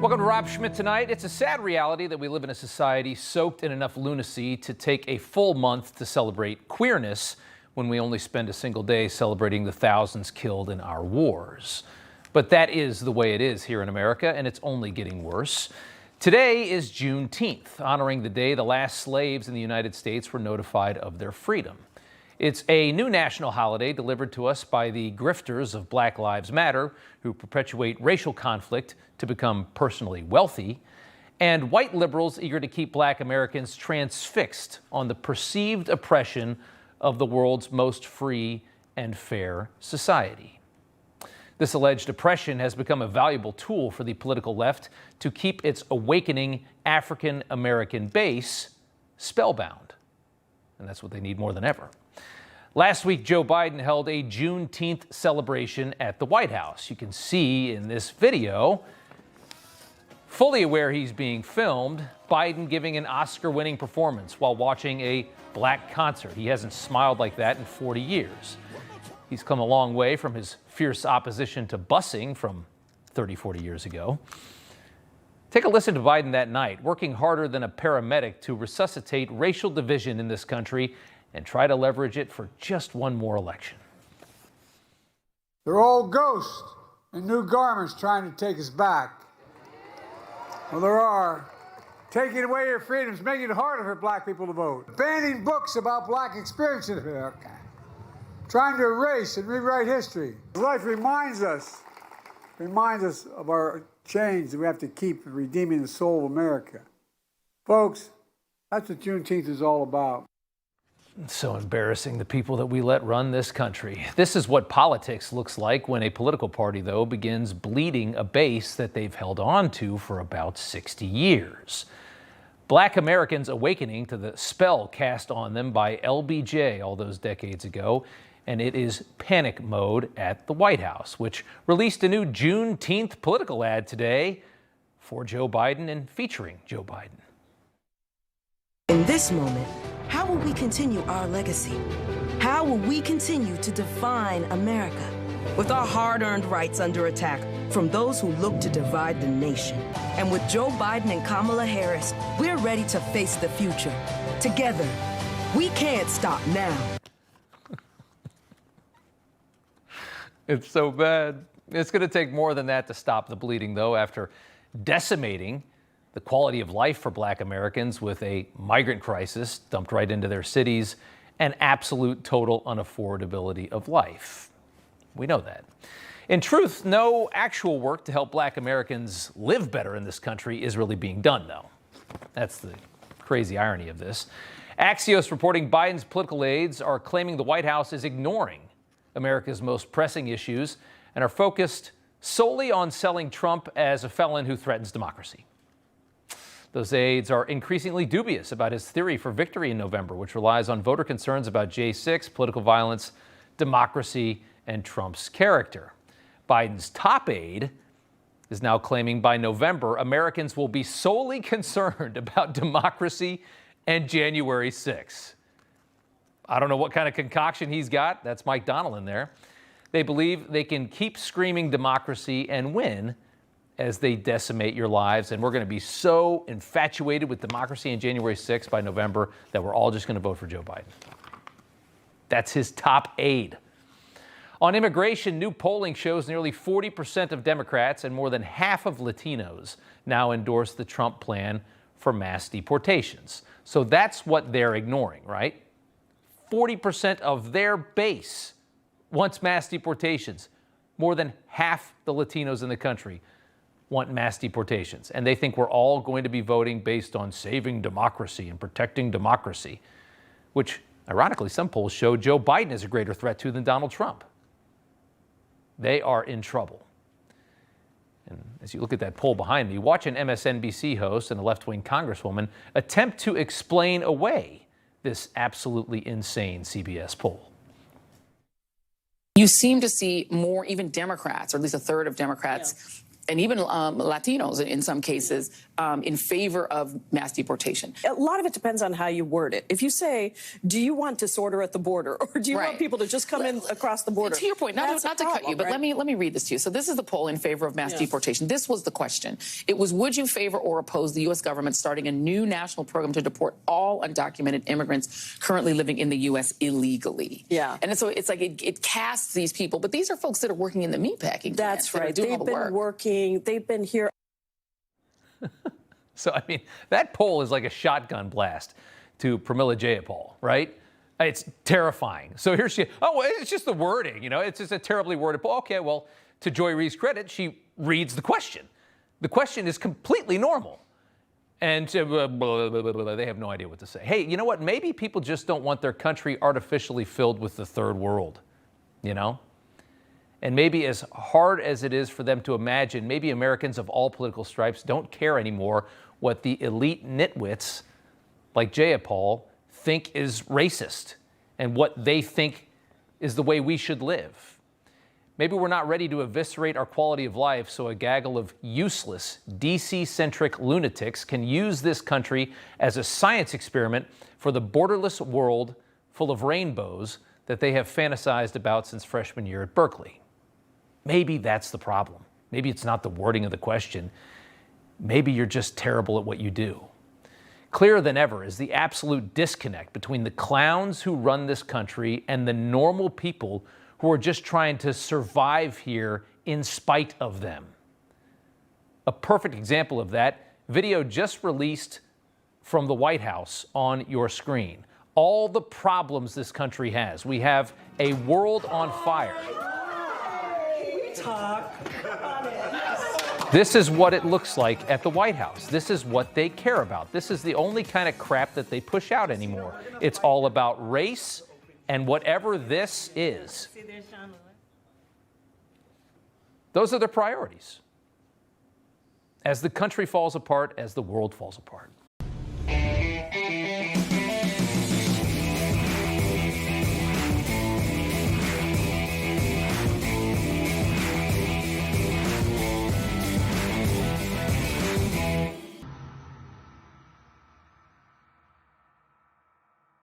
Welcome to Rob Schmitt Tonight. It's a sad reality that we live in a society soaked in enough lunacy to take a full month to celebrate queerness when we only spend a single day celebrating the thousands killed in our wars. But that is the way it is here in America, and it's only getting worse. Today is Juneteenth, honoring the day the last slaves in the United States were notified of their freedom. It's a new national holiday delivered to us by the grifters of Black Lives Matter, who perpetuate racial conflict to become personally wealthy, and white liberals eager to keep Black Americans transfixed on the perceived oppression of the world's most free and fair society. This alleged oppression has become a valuable tool for the political left to keep its awakening African American base spellbound. And that's what they need more than ever. Last week, Joe Biden held a Juneteenth celebration at the White House. You can see in this video, fully aware he's being filmed, Biden giving an Oscar-winning performance while watching a black concert. He hasn't smiled like that in 40 years. He's come a long way from his fierce opposition to busing from 30, 40 years ago. Take a listen to Biden that night, working harder than a paramedic to resuscitate racial division in this country and try to leverage it for just one more election. They're old ghosts in new garments trying to take us back. Well, there are. Taking away your freedoms, making it harder for black people to vote. Banning books about black experience in America. Trying to erase and rewrite history. Life reminds us of our chains that we have to keep redeeming the soul of America. Folks, that's what Juneteenth is all about. It's so embarrassing, the people that we let run this country. This is what politics looks like when a political party, though, begins bleeding a base that they've held on to for about 60 years. Black Americans awakening to the spell cast on them by LBJ all those decades ago, and it is panic mode at the White House, which released a new Juneteenth political ad today for Joe Biden and featuring Joe Biden. In this moment, how will we continue our legacy? How will we continue to define America? With our hard-earned rights under attack from those who look to divide the nation. And with Joe Biden and Kamala Harris, we're ready to face the future. Together, we can't stop now. It's so bad. It's going to take more than that to stop the bleeding, though, after decimating the quality of life for Black Americans with a migrant crisis dumped right into their cities and absolute total unaffordability of life. We know that. In truth, no actual work to help Black Americans live better in this country is really being done, though. That's the crazy irony of this. Axios reporting Biden's political aides are claiming the White House is ignoring America's most pressing issues and are focused solely on selling Trump as a felon who threatens democracy. Those aides are increasingly dubious about his theory for victory in November, which relies on voter concerns about J6, political violence, democracy, and Trump's character. Biden's top aide is now claiming by November, Americans will be solely concerned about democracy and January 6th. I don't know what kind of concoction he's got. That's Mike Donnell in there. They believe they can keep screaming democracy and win as they decimate your lives. And we're going to be so infatuated with democracy and January 6th by November that we're all just going to vote for Joe Biden. That's his top aide. On immigration, new polling shows nearly 40% of Democrats and more than half of Latinos now endorse the Trump plan for mass deportations. So that's what they're ignoring, right? 40% of their base wants mass deportations. More than half the Latinos in the country want mass deportations. And they think we're all going to be voting based on saving democracy and protecting democracy, which, ironically, some polls show Joe Biden is a greater threat to than Donald Trump. They are in trouble. And as you look at that poll behind me, watch an MSNBC host and a left-wing congresswoman attempt to explain away this absolutely insane CBS poll. You seem to see more, even Democrats, or at least a third of Democrats, and even Latinos in some cases, in favor of mass deportation. A lot of it depends on how you word it. If you say, do you want disorder at the border, or do you want people to just come in across the border? To your point, not to cut you, but let me read this to you. So this is the poll in favor of mass deportation. This was the question. It was, would you favor or oppose the U.S. government starting a new national program to deport all undocumented immigrants currently living in the U.S. illegally? Yeah. And so it's like it casts these people, but these are folks that are working in the meatpacking plants. That's right. They've been working. They've been here. So, I mean, that poll is like a shotgun blast to Pramila Jayapal, right? It's terrifying. So here she, it's just the wording, it's just a terribly worded poll. Okay, well, to Joy Reid's credit, she reads the question. The question is completely normal. And they have no idea what to say. Hey, you know what? Maybe people just don't want their country artificially filled with the third world, And maybe as hard as it is for them to imagine, maybe Americans of all political stripes don't care anymore what the elite nitwits like Jayapal think is racist and what they think is the way we should live. Maybe we're not ready to eviscerate our quality of life so a gaggle of useless, DC-centric lunatics can use this country as a science experiment for the borderless world full of rainbows that they have fantasized about since freshman year at Berkeley. Maybe that's the problem. Maybe it's not the wording of the question. Maybe you're just terrible at what you do. Clearer than ever is the absolute disconnect between the clowns who run this country and the normal people who are just trying to survive here in spite of them. A perfect example of that, video just released from the White House on your screen. All the problems this country has. We have a world on fire. This is what it looks like at the White House. This is what they care about. This is the only kind of crap that they push out anymore. It's all about race and whatever this is. Those are their priorities. As the country falls apart, as the world falls apart.